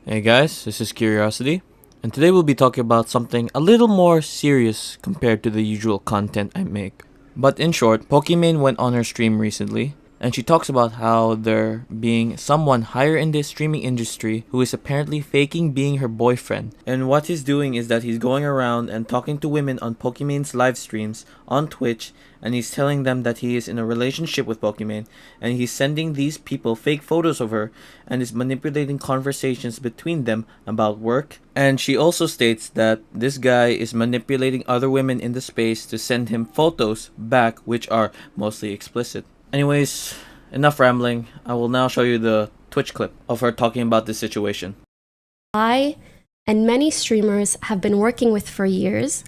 Hey guys, this is Curiosity, and today we'll be talking about something a little more serious compared to the usual content I make. But in short, Pokimane went on her stream recently, and she talks about how there being someone higher in the streaming industry who is apparently faking being her boyfriend. And what he's doing is that he's going around and talking to women on Pokimane's live streams on Twitch, and he's telling them that he is in a relationship with Pokimane, and he's sending these people fake photos of her and is manipulating conversations between them about work. And she also states that this guy is manipulating other women in the space to send him photos back which are mostly explicit. Anyways, enough rambling. I will now show you the Twitch clip of her talking about this situation. I and many streamers have been working with for years,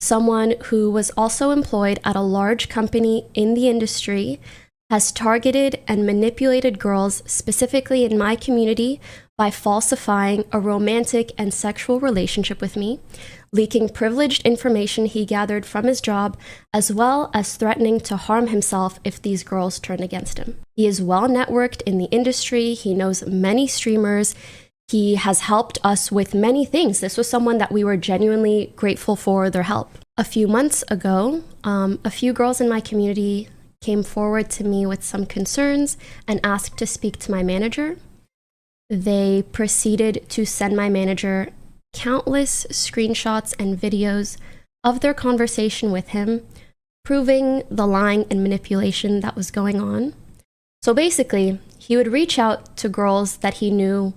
someone who was also employed at a large company in the industry, has targeted and manipulated girls, specifically in my community, by falsifying a romantic and sexual relationship with me, leaking privileged information he gathered from his job, as well as threatening to harm himself if these girls turn against him. He is well networked in the industry. He knows many streamers. He has helped us with many things. This was someone that we were genuinely grateful for their help. A few months ago, a few girls in my community came forward to me with some concerns and asked to speak to my manager. They proceeded to send my manager countless screenshots and videos of their conversation with him, proving the lying and manipulation that was going on. So basically, he would reach out to girls that he knew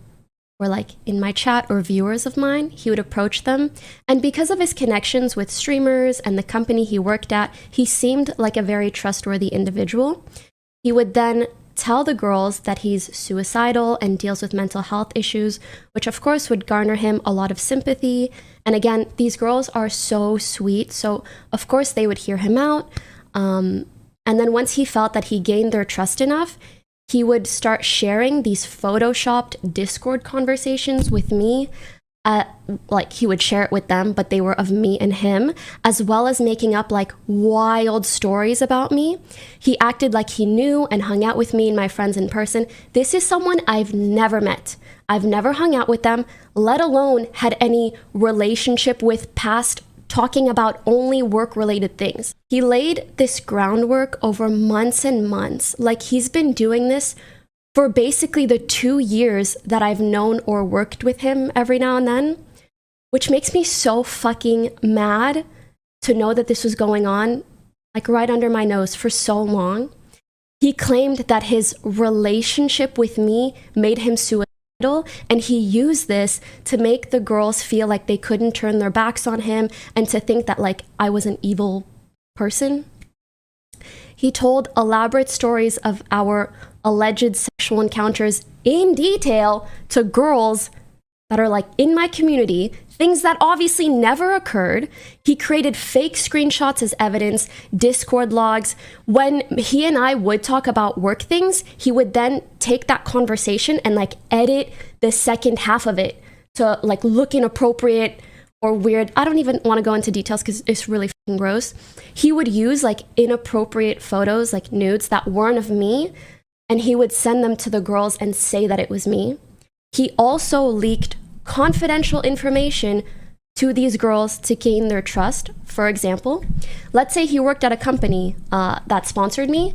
were like in my chat or viewers of mine. He would approach them, and because of his connections with streamers and the company he worked at, he seemed like a very trustworthy individual. He would then tell the girls that he's suicidal and deals with mental health issues, which of course would garner him a lot of sympathy. And again, these girls are so sweet, so of course they would hear him out. And then once he felt that he gained their trust enough, he would start sharing these photoshopped Discord conversations with me. Like he would share it with them, but they were of me and him, as well as making up like wild stories about me. He acted like he knew and hung out with me and my friends in person. This is someone I've never met. I've never hung out with them, let alone had any relationship with past, talking about only work-related things. He laid this groundwork over months and months. Like he's been doing this for basically the 2 years that I've known or worked with him every now and then, which makes me so fucking mad to know that this was going on, like right under my nose for so long. He claimed that his relationship with me made him suicidal, and he used this to make the girls feel like they couldn't turn their backs on him and to think that like I was an evil person. He told elaborate stories of our alleged sexual encounters in detail to girls that are like in my community, things that obviously never occurred. He created fake screenshots as evidence, Discord logs. When he and I would talk about work things, he would then take that conversation and like edit the second half of it to like look inappropriate or weird. I don't even want to go into details because it's really fucking gross. He would use like inappropriate photos, like nudes that weren't of me, and he would send them to the girls and say that it was me. He also leaked confidential information to these girls to gain their trust. For example, let's say he worked at a company that sponsored me,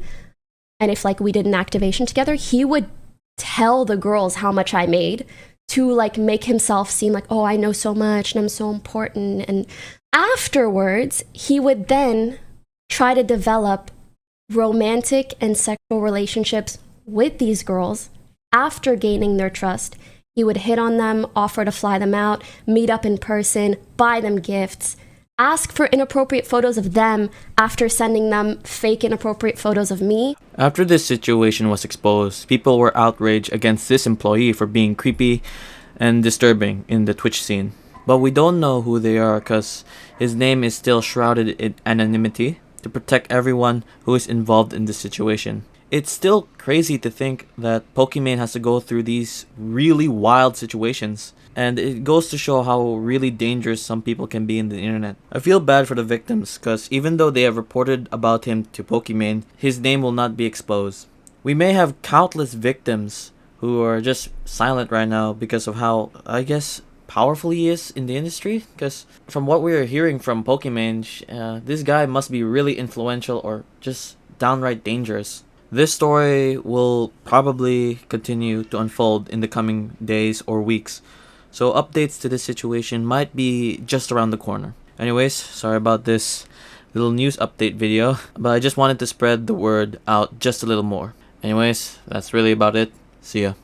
and if like we did an activation together, he would tell the girls how much I made to like make himself seem like, oh, I know so much and I'm so important. And afterwards, he would then try to develop romantic and sexual relationships with these girls. After gaining their trust, he would hit on them, offer to fly them out, meet up in person, buy them gifts, ask for inappropriate photos of them after sending them fake inappropriate photos of me. After this situation was exposed, people were outraged against this employee for being creepy and disturbing in the Twitch scene. But we don't know who they are because his name is still shrouded in anonymity to protect everyone who is involved in this situation. It's still crazy to think that Pokimane has to go through these really wild situations, and it goes to show how really dangerous some people can be in the internet. I feel bad for the victims because even though they have reported about him to Pokimane, his name will not be exposed. We may have countless victims who are just silent right now because of how, I guess, powerful he is in the industry. Because from what we are hearing from Pokimane, this guy must be really influential or just downright dangerous. This story will probably continue to unfold in the coming days or weeks, so updates to this situation might be just around the corner. Anyways, sorry about this little news update video, but I just wanted to spread the word out just a little more. Anyways, that's really about it. See ya.